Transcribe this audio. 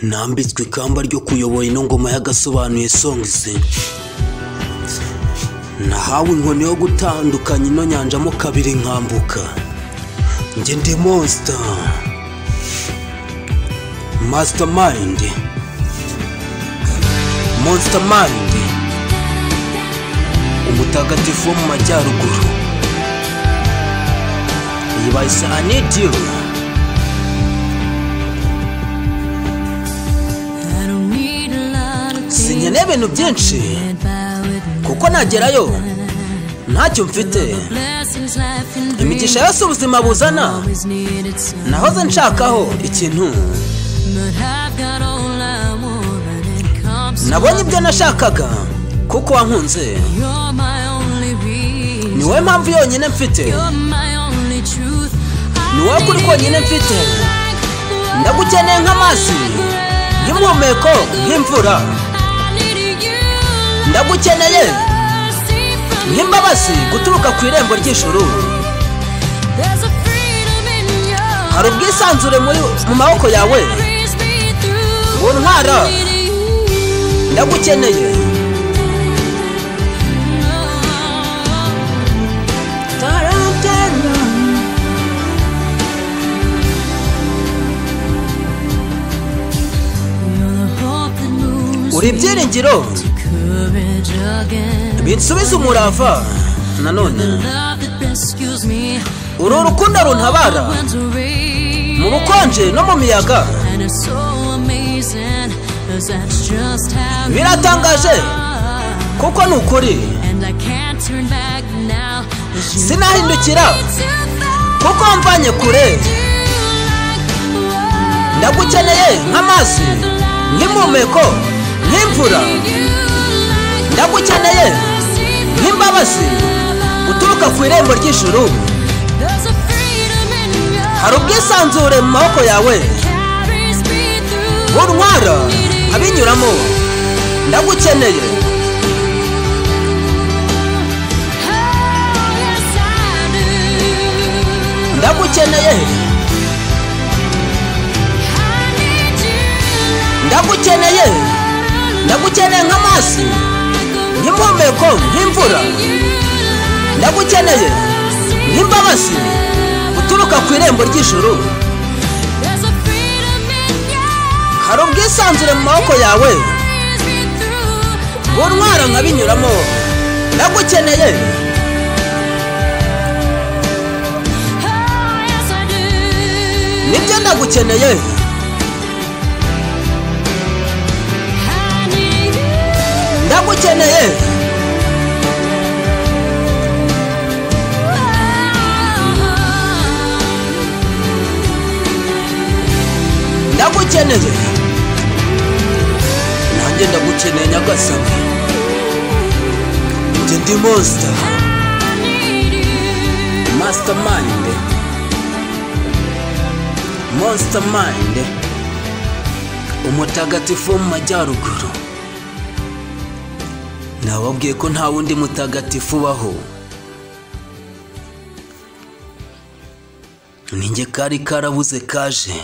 nambitswe ikamba ryo kuyobora ino ngoma y'agasobanuye songs. Nahawe inkoni yo gutandukanya ino nyanja mo kabiri nkambuka. Nge ndi monster, mastermind, monstermind, umutagatifu wo mu majyaruguru. Yibayise I need you. Sinyene ibintu byinshi kuko nagerayo ntacyo mfite. Imigisha yose ubuzima buzana nahoze nshakaho ikintu. Nabonye ibyo nashakaga kuko wankunze. Ni wowe mpamvu yonyine mfite, ni wowe kuri konyine mfite. Ndagukeneye nk'amazi y'umuhumeko nk'imvura. Ndagukeneye nk'imbabazi guturuka ku irembo ry'ijuru. Hari ubwisanzure mu maboko yawe buntwara. Ndagukeneye. Uri ibyiringiro binsubiza umurava nanone. Uri urukundo runtabara mu bukonje no mu miyaga. Biratangaje kuko ni ukuri. Sinahindukira kuko mvanye kure. Ndagukeneye nk'amazi nk'impumeko nk'imvura. Ndagukeneye nk'imbabazi guturuka ku irembo ry'ijuru. Hari ubwisanzure mu maboko yawe buntwara abinyuramo. Ndagukeneye. Ndagukeneye. Ndagukeneye. Ndagukeneye nk'amazi nk'impumeko nk'imvura. Ndagukeneye nk'imbabazi guturuka ku irembo ry'ijuru. Hari ubwisanzure mu maboko yawe buntwara nkabinyuramo. Ndagukeneye. Nibyo ndagukeneye. Ndagukeneye. Ndagukeneye. Nanjye ndagukeneye nyagasani. Nge ndi monster, mastermind, monstermind, umutagatifu wo mu majyaruguru. Nababwiye ko nta wundi mutagatifu ubaho. Ninjye kari karabuze kaje.